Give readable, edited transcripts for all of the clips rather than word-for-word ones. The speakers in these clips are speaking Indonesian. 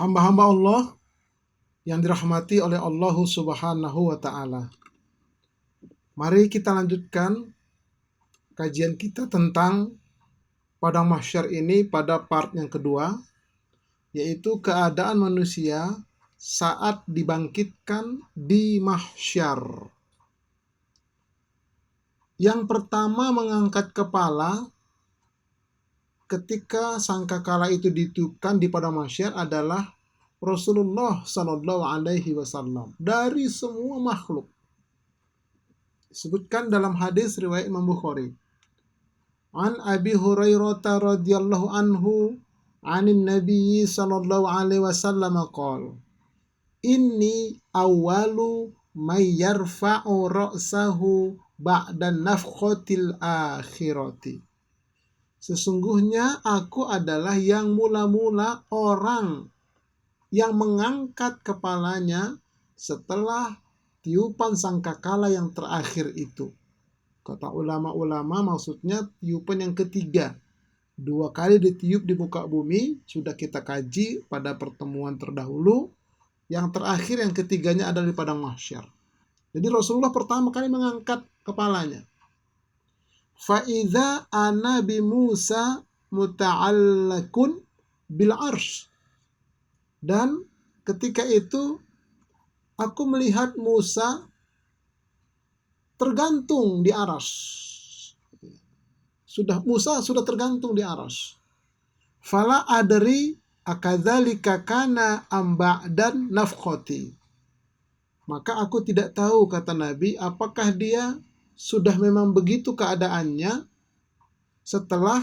Hamba-hamba Allah yang dirahmati oleh Allah Subhanahu wa Ta'ala. Mari kita lanjutkan kajian kita tentang padang mahsyar ini pada part yang kedua, yaitu keadaan manusia saat dibangkitkan di mahsyar. Yang pertama mengangkat kepala ketika sangkakala itu ditiupkan di padang mahsyar adalah Rasulullah Sallallahu Alaihi Wasallam dari semua makhluk. Disebutkan dalam hadis riwayat Imam Bukhari. An Abi Hurairah radhiyallahu anhu anin Nabi sallallahu alaihi wasallam qala inni awwalu may yarfa'u ra'sahu ba'da nafkhatil akhirati. Sesungguhnya aku adalah yang mula-mula orang yang mengangkat kepalanya setelah tiupan sangkakala yang terakhir itu. Kata ulama-ulama maksudnya tiupan yang ketiga. 2 kali ditiup di muka bumi, sudah kita kaji pada pertemuan terdahulu. Yang terakhir, yang ketiganya adalah di padang mahsyar. Jadi Rasulullah pertama kali mengangkat kepalanya. Fa'idha ana bi Musa muta'allakun bil arsh. Dan ketika itu aku melihat Musa tergantung di arsy. Musa sudah tergantung di arsy. Fala adri akadzalika kana amba dan nafkhoti. Maka aku tidak tahu, kata Nabi, apakah dia sudah memang begitu keadaannya setelah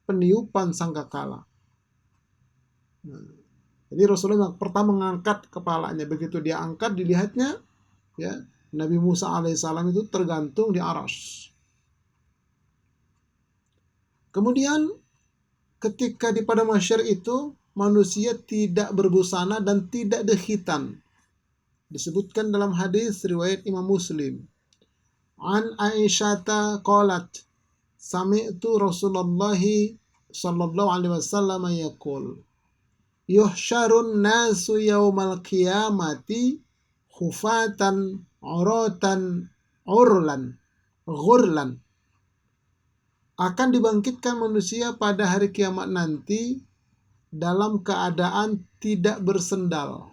peniupan sangkakala. Jadi Rasulullah pertama mengangkat kepalanya. Begitu dia angkat, dilihatnya ya Nabi Musa alaihissalam itu tergantung di arsy. Kemudian ketika di padang mahsyar itu manusia tidak berbusana dan tidak berkhitan. Disebutkan dalam hadis riwayat Imam Muslim. An Aisyata qalat sami'tu Rasulullah sallallahu alaihi wasallam yaqul yuhsyarun nasu yaumal qiyamati khufatan uratan ghurlan. Akan dibangkitkan manusia pada hari kiamat nanti dalam keadaan tidak bersendal,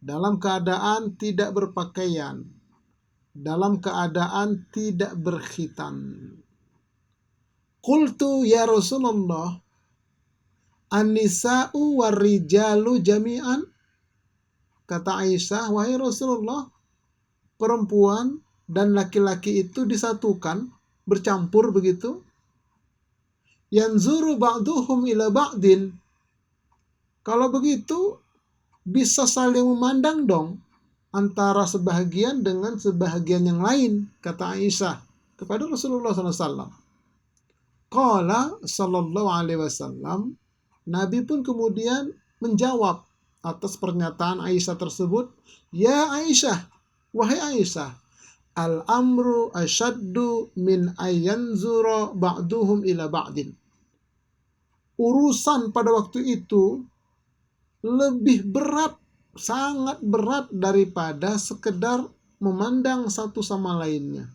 dalam keadaan tidak berpakaian, dalam keadaan tidak berkhitan. Qultu ya Rasulullah, an-nisa'u war-rijalu jami'an. Kata Aisyah, wahai Rasulullah, perempuan dan laki-laki itu disatukan, bercampur begitu. Yanzuru ba'duhum ila ba'din. Kalau begitu bisa saling memandang dong antara sebahagian dengan sebahagian yang lain, kata Aisyah kepada Rasulullah SAW. Qala sallallahu alaihi wasallam, Nabi pun kemudian menjawab atas pernyataan Aisyah tersebut, ya Aisyah, wahai Aisyah, al-amru asyaddu min ayyanzura ba'duhum ila ba'din. Urusan pada waktu itu lebih berat, sangat berat daripada sekedar memandang satu sama lainnya.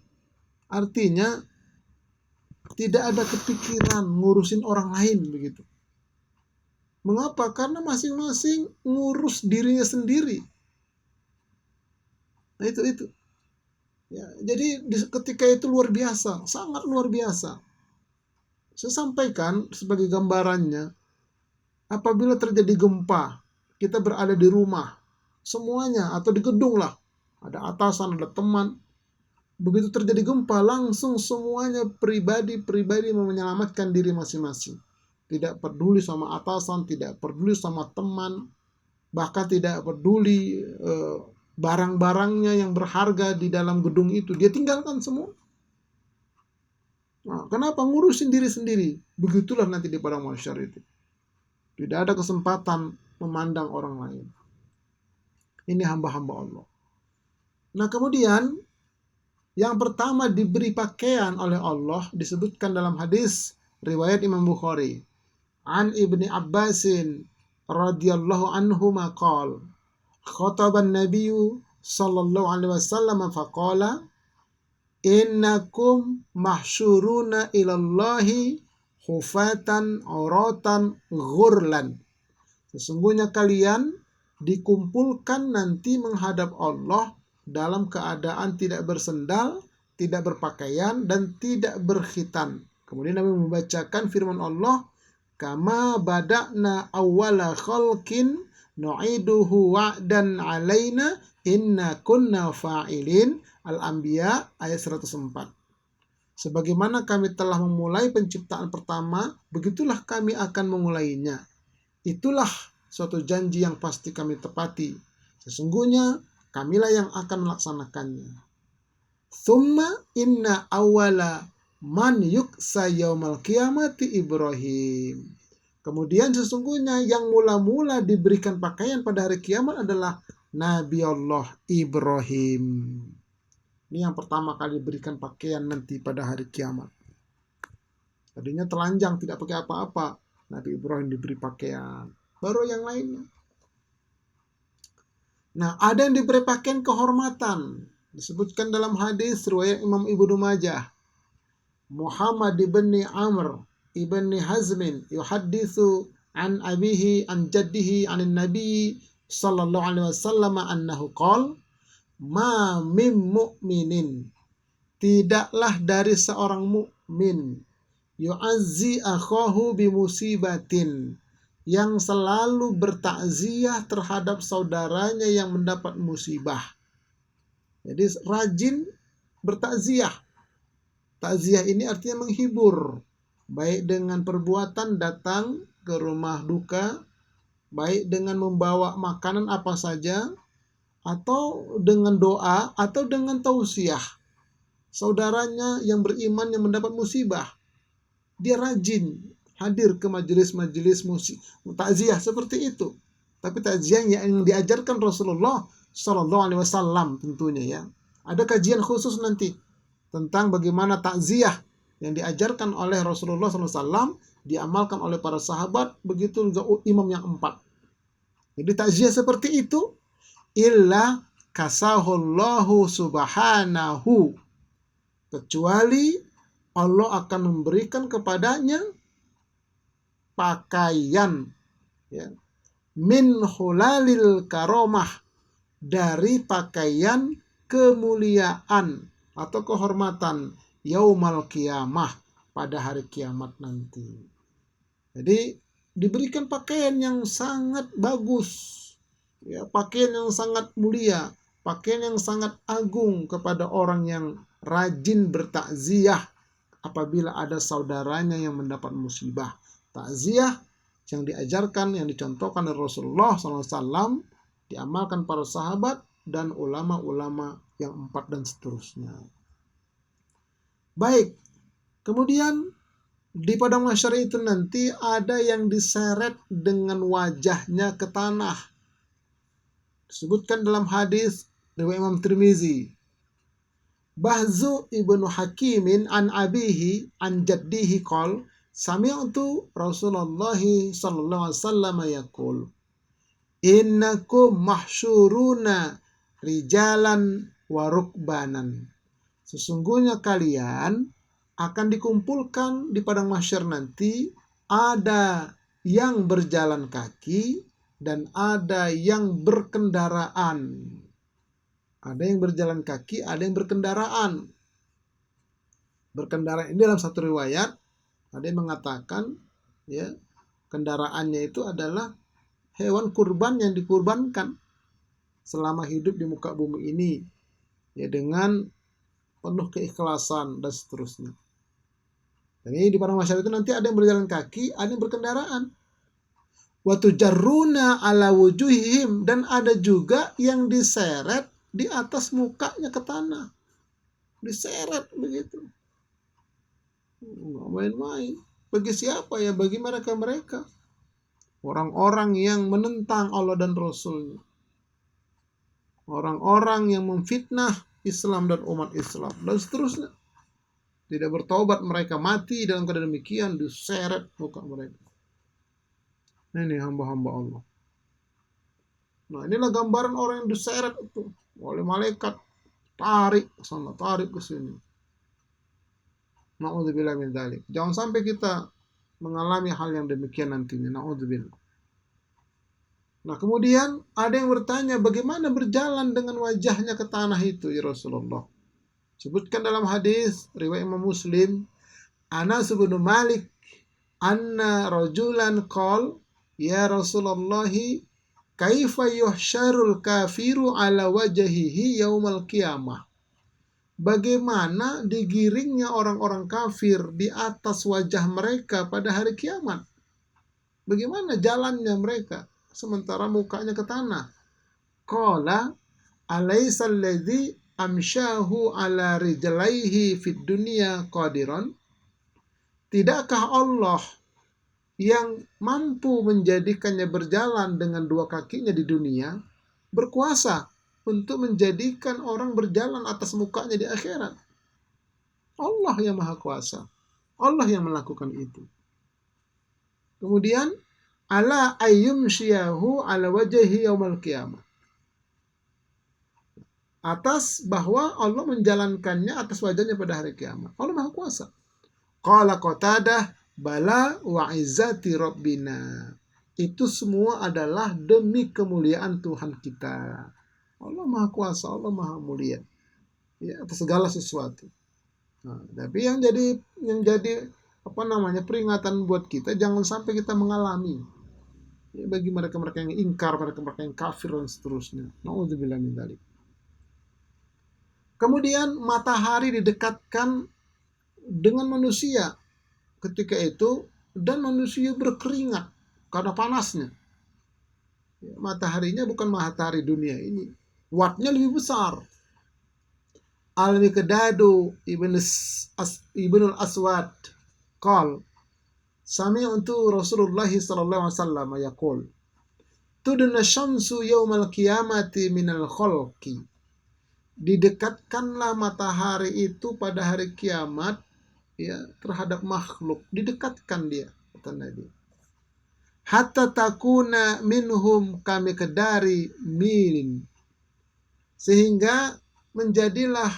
Artinya tidak ada kepikiran ngurusin orang lain begitu. Mengapa? Karena masing-masing ngurus dirinya sendiri. Nah itu. Ya, jadi ketika itu luar biasa, sangat luar biasa. Saya sampaikan sebagai gambarannya, apabila terjadi gempa, kita berada di rumah, semuanya, atau di gedung lah, ada atasan, ada teman. Begitu terjadi gempa, langsung semuanya pribadi menyelamatkan diri masing-masing. Tidak peduli sama atasan, tidak peduli sama teman, bahkan tidak peduli barang-barangnya yang berharga di dalam gedung itu, dia tinggalkan semua. Nah, kenapa? Ngurusin diri sendiri. Begitulah nanti di padang mahsyar itu. Tidak ada kesempatan memandang orang lain. Ini hamba-hamba Allah. Nah kemudian yang pertama diberi pakaian oleh Allah disebutkan dalam hadis riwayat Imam Bukhari. An Ibni Abbasin radhiyallahu anhu maqal khataban nabiyyu sallallahu alaihi wasallam faqala innakum mahsyuruna ilallahi hufatan auratan ghurlan. Sesungguhnya kalian dikumpulkan nanti menghadap Allah dalam keadaan tidak bersendal, tidak berpakaian, dan tidak berkhitan. Kemudian Nabi membacakan firman Allah, kama bada'na awwala khalqin nu'iduhu wa'dan alaina inna kunna fa'ilin. Al-Anbiya ayat 104. Sebagaimana kami telah memulai penciptaan pertama, begitulah kami akan memulainya. Itulah suatu janji yang pasti kami tepati. Sesungguhnya kamilah yang akan melaksanakannya. Tsumma inna awwala man yuksa yaumal qiyamati Ibrahim. Kemudian sesungguhnya yang mula-mula diberikan pakaian pada hari kiamat adalah Nabi Allah Ibrahim. Ini yang pertama kali diberikan pakaian nanti pada hari kiamat. Tadinya telanjang, tidak pakai apa-apa. Nabi Ibrahim diberi pakaian. Baru yang lainnya. Nah, ada yang diberi pakaian kehormatan. Disebutkan dalam hadis riwayat Imam Ibnu Majah. Muhammad ibni Amr ibni Hazmin yuhadditsu an abihi an jaddihi anin nabi sallallahu alaihi wasallam annahu qala ma mim mu'minin, tidaklah dari seorang mukmin yu'azzi akhahu bimusibatin, yang selalu bertakziah terhadap saudaranya yang mendapat musibah. Jadi rajin bertakziah. Takziah ini artinya menghibur, baik dengan perbuatan datang ke rumah duka, baik dengan membawa makanan apa saja, atau dengan doa, atau dengan tausiah. Saudaranya yang beriman yang mendapat musibah, dia rajin hadir ke majelis-majelis takziah seperti itu. Tapi takziah yang diajarkan Rasulullah Shallallahu Alaihi Wasallam tentunya ya. Ada kajian khusus nanti tentang bagaimana takziah yang diajarkan oleh Rasulullah SAW diamalkan oleh para sahabat, begitu juga imam yang 4. Jadi takziah seperti itu illa kasahullahu subhanahu, kecuali Allah akan memberikan kepadanya pakaian ya, min hulalil karomah, dari pakaian kemuliaan atau kehormatan yaumal qiyamah, pada hari kiamat nanti. Jadi diberikan pakaian yang sangat bagus ya, pakaian yang sangat mulia, pakaian yang sangat agung kepada orang yang rajin bertakziah apabila ada saudaranya yang mendapat musibah. Takziah yang diajarkan, yang dicontohkan oleh Rasulullah SAW, diamalkan para sahabat dan ulama-ulama yang 4 dan seterusnya. Baik, kemudian di padang mahsyar itu nanti ada yang diseret dengan wajahnya ke tanah. Disebutkan dalam hadis riwayat Imam Tirmizi, Bahzu ibnu Hakimin an abihi an jaddihi qol sami'tu Rasulullah sallallahu alaihi wasallam yaqul innakum mahsyuruna rijalan wa rukbanan. Sesungguhnya kalian akan dikumpulkan di padang mahsyar nanti, ada yang berjalan kaki dan ada yang berkendaraan. Ada yang berjalan kaki, ada yang berkendaraan. Berkendaraan ini dalam satu riwayat ada yang mengatakan ya, kendaraannya itu adalah hewan kurban yang dikurbankan selama hidup di muka bumi ini ya, dengan penuh keikhlasan dan seterusnya. Jadi di padang mahsyar itu nanti ada yang berjalan kaki, ada yang berkendaraan. Wa tujarruna ala wujuhihim, dan ada juga yang diseret di atas mukanya ke tanah. Diseret begitu. Nggak main-main. Bagi siapa ya? Bagi mereka-mereka. Orang-orang yang menentang Allah dan Rasulnya. Orang-orang yang memfitnah Islam dan umat Islam. Dan seterusnya. Tidak bertobat, mereka mati dalam keadaan demikian, diseret muka mereka. Ini hamba-hamba Allah. Nah, inilah gambaran orang yang diseret itu oleh malaikat, tarik sana, tarik ke sini. Na'udzubillah min dzalik. Jangan sampai kita mengalami hal yang demikian nantinya. Na'udzubillah. Nah, kemudian ada yang bertanya, bagaimana berjalan dengan wajahnya ke tanah itu, ya Rasulullah? Sebutkan dalam hadis riwayat Imam Muslim, Anas bin Malik anna rajulan qol, ya Rasulullah, kaifa yuhsyarul kafiru ala wajhihi yaumal qiyamah? Bagaimana digiringnya orang-orang kafir di atas wajah mereka pada hari kiamat? Bagaimana jalannya mereka sementara mukanya ke tanah? Qala alaysa alladhi amsyahu ala rijlaihi fid dunya qadiran? Tidakkah Allah yang mampu menjadikannya berjalan dengan dua kakinya di dunia berkuasa untuk menjadikan orang berjalan atas mukanya di akhirat? Allah yang maha kuasa. Allah yang melakukan itu. Kemudian ala ayyumsyiyahu ala wajhi yaumal qiyamah. Atas bahwa Allah menjalankannya atas wajahnya pada hari kiamat. Allah maha kuasa. Qala Qatadah bala wa izzati rabbina. Itu semua adalah demi kemuliaan Tuhan kita. Allah maha kuasa, Allah maha mulia, ya, atas segala sesuatu. Nah, tapi yang jadi peringatan buat kita, jangan sampai kita mengalami, ya, bagi mereka-mereka yang ingkar, mereka-mereka yang kafir dan seterusnya. Na'udzubillah min dzalik. Kemudian matahari didekatkan dengan manusia ketika itu, dan manusia berkeringat karena panasnya. Ya, mataharinya bukan matahari dunia ini, wattnya lebih besar. Al-Miqdadu ibnul Aswad qal sami'tu Rasulullah sallallahu alaihi wasallam yaqul tudna syamsu yaumal qiyamati minal khalqi. Didekatkanlah matahari itu pada hari kiamat, ya, terhadap makhluk, didekatkan dia, kata Nabi. Hatta takuna minhum kamiqdari milin. Sehingga menjadilah,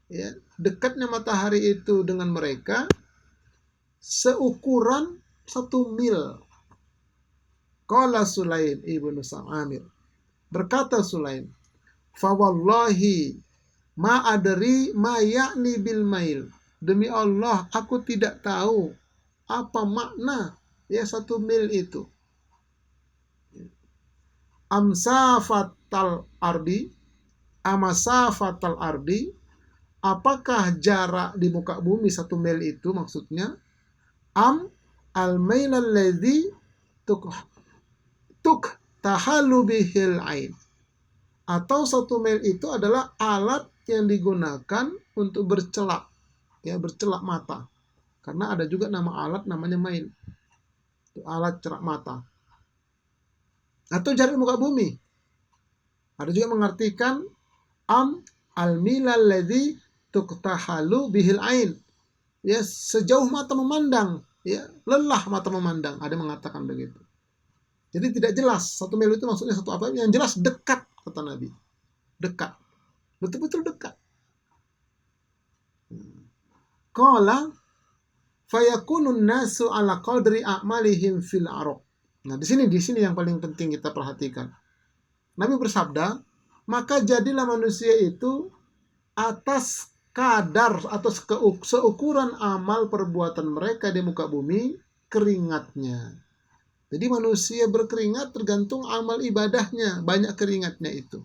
ya, dekatnya matahari itu dengan mereka seukuran 1 mil. Qala Sulaim ibnu Sa'amir. Berkata Sulaim, fa wallahi ma adri ma ya'ni bil mail. Demi Allah, aku tidak tahu apa makna, ya, 1 mil itu. Amasafatal ardi, apakah jarak di muka bumi 1 mil itu maksudnya? Al mail alladhi tuk tahalu bihil ain. Atau 1 mil itu adalah alat yang digunakan untuk bercelak, ya, bercelak mata. Karena ada juga nama alat namanya mail. Itu alat celak mata. Atau jarak muka bumi. Ada juga mengartikan al-milal ladzi tuqtahalu bihil ain. Ya, sejauh mata memandang, ya, lelah mata memandang. Ada mengatakan begitu. Jadi tidak jelas 1 mil itu maksudnya satu apa, yang jelas dekat, kata Nabi. Dekat. Betul-betul dekat. Qala fayakunun nasu ala qadri a'malihim fil araq. Nah, di sini yang paling penting kita perhatikan. Nabi bersabda, maka jadilah manusia itu atas kadar atau seukuran amal perbuatan mereka di muka bumi keringatnya. Jadi manusia berkeringat tergantung amal ibadahnya, banyak keringatnya itu.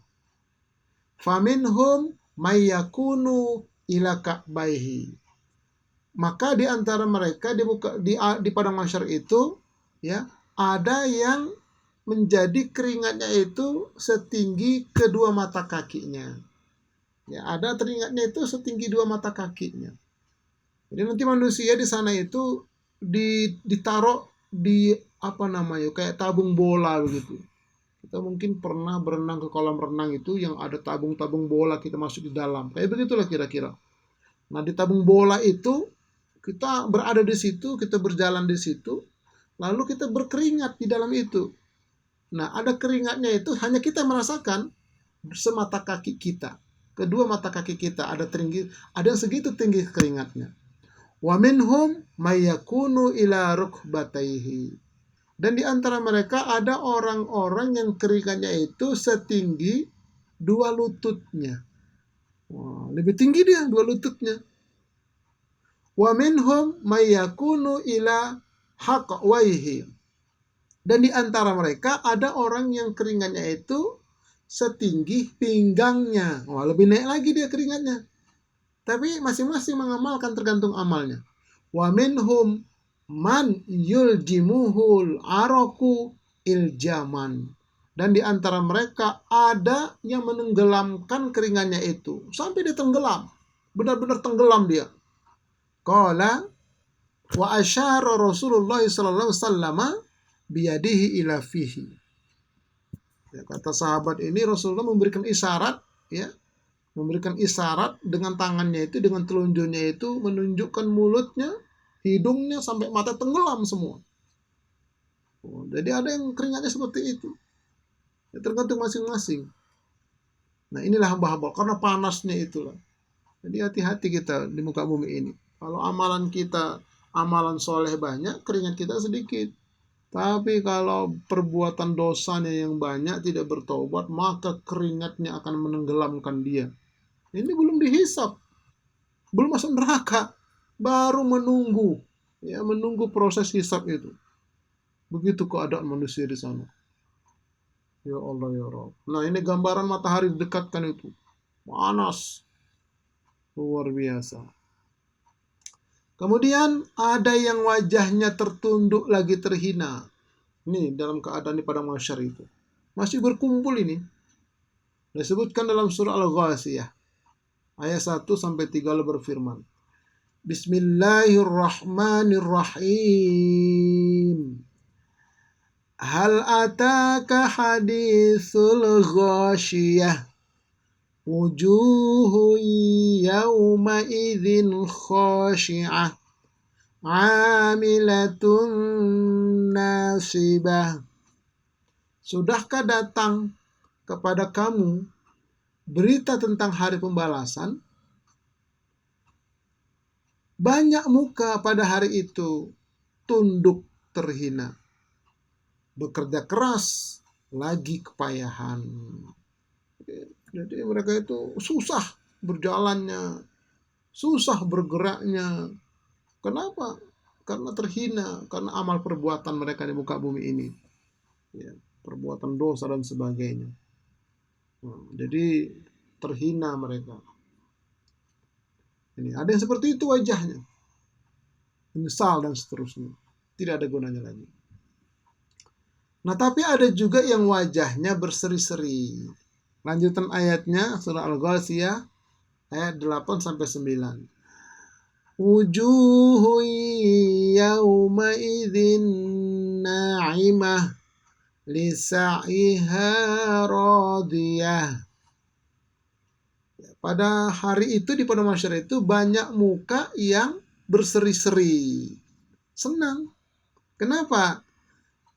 Faminhum mayyakunu ila ka'baihi. Maka di antara mereka di padang mahsyar itu, ya, ada yang menjadi keringatnya itu setinggi kedua mata kakinya. Ya, ada keringatnya itu setinggi 2 mata kakinya. Jadi nanti manusia di sana itu ditaruh di kayak tabung bola begitu. Kita mungkin pernah berenang ke kolam renang itu yang ada tabung-tabung bola, kita masuk di dalam. Kayak begitulah kira-kira. Nah, di tabung bola itu kita berada di situ, kita berjalan di situ. lalu kita berkeringat di dalam itu. Nah, ada keringatnya itu hanya kita merasakan semata kaki kita. Kedua mata kaki kita ada yang segitu tinggi keringatnya. Wa minhum mayakunu ila rukbatayhi. Dan di antara mereka ada orang-orang yang keringatnya itu setinggi dua lututnya. Wah, lebih tinggi dia dua lututnya. Wa minhum mayakunu ila haqwaihi. Dan di antara mereka ada orang yang keringatnya itu setinggi pinggangnya. Wah, lebih naik lagi dia keringatnya. Tapi masing-masing mengamalkan tergantung amalnya. Wa minhum man yuljimuhul araku iljaman. Dan di antara mereka ada yang menenggelamkan keringatnya itu. Sampai dia tenggelam. Benar-benar tenggelam dia. Qala wa asyara Rasulullah sallallahu alaihi wasallam biyadihi ila fihi. Ya, kata sahabat ini Rasulullah memberikan isyarat, ya, memberikan isyarat dengan tangannya itu, dengan telunjuknya itu menunjukkan mulutnya, hidungnya sampai mata tenggelam semua. Oh, jadi ada yang keringatnya seperti itu. Ya, tergantung masing-masing. Nah, inilah hamba-hamba karena panasnya itulah. Jadi hati-hati kita di muka bumi ini. Kalau amalan kita, amalan soleh banyak, keringat kita sedikit. Tapi kalau perbuatan dosanya yang banyak tidak bertobat, maka keringatnya akan menenggelamkan dia. Ini belum dihisap, belum masuk neraka, baru menunggu, ya, menunggu proses hisap itu. Begitu keadaan manusia di sana. Ya Allah ya Rabb. Nah, ini gambaran matahari dekatkan itu, panas, luar biasa. Kemudian ada yang wajahnya tertunduk lagi terhina. Ini dalam keadaan di padang mahsyar itu. Masih berkumpul ini. Disebutkan dalam surah Al-Ghasiyah. Ayat 1-3 berfirman. Bismillahirrahmanirrahim. Hal ataka hadithul ghashiyah. Wujuhu yawma idzin khashi'ah. Amilatun nasibah. Sudahkah datang kepada kamu berita tentang hari pembalasan? Banyak muka pada hari itu tunduk terhina. Bekerja keras lagi kepayahan. Jadi mereka itu susah berjalannya, susah bergeraknya. Kenapa? Karena terhina, karena amal perbuatan mereka di muka bumi ini. Ya, perbuatan dosa dan sebagainya. Nah, jadi terhina mereka. Ini ada yang seperti itu wajahnya. Menyesal dan seterusnya. Tidak ada gunanya lagi. Nah, tapi ada juga yang wajahnya berseri-seri. Lanjutan ayatnya surah Al-Ghasiyah ayat 8-9. Wujuhu yawma idzin na'imah lisa'iha radiyah. Pada hari itu di padang mahsyar itu banyak muka yang berseri-seri. Senang. Kenapa?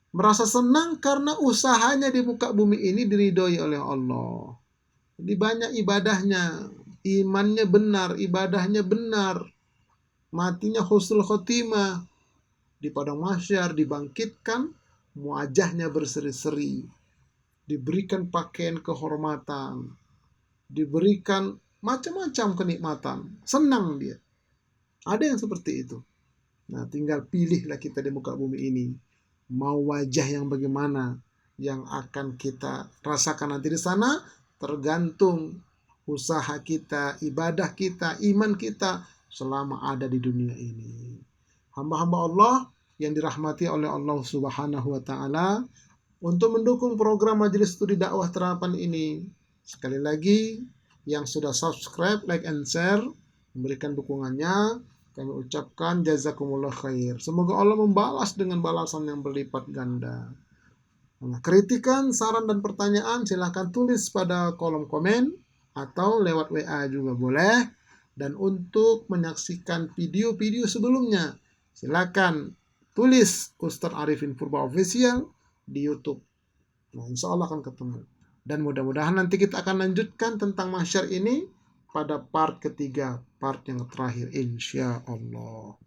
Merasa senang karena usahanya di muka bumi ini diridhoi oleh Allah. Jadi banyak ibadahnya, imannya benar, ibadahnya benar, matinya husnul khotimah. Di padang mahsyar dibangkitkan, wajahnya berseri-seri, diberikan pakaian kehormatan, diberikan macam-macam kenikmatan, senang dia. Ada yang seperti itu. Nah, tinggal pilihlah kita di muka bumi ini. Mau wajah yang bagaimana yang akan kita rasakan nanti di sana, tergantung usaha kita, ibadah kita, iman kita selama ada di dunia ini. Hamba-hamba Allah yang dirahmati oleh Allah Subhanahu wa taala, untuk mendukung program Majelis Studi Dakwah Terapan ini, sekali lagi yang sudah subscribe, like and share, memberikan dukungannya, kami ucapkan jazakumullah khair. Semoga Allah membalas dengan balasan yang berlipat ganda. Nah, kritikan, saran, dan pertanyaan silahkan tulis pada kolom komen atau lewat WA juga boleh. Dan untuk menyaksikan video-video sebelumnya, silakan tulis Ustadz Arifin Purba Official di YouTube. Nah, insya Allah akan ketemu. Dan mudah-mudahan nanti kita akan lanjutkan tentang mahsyar ini pada part ketiga, part yang terakhir, insya Allah.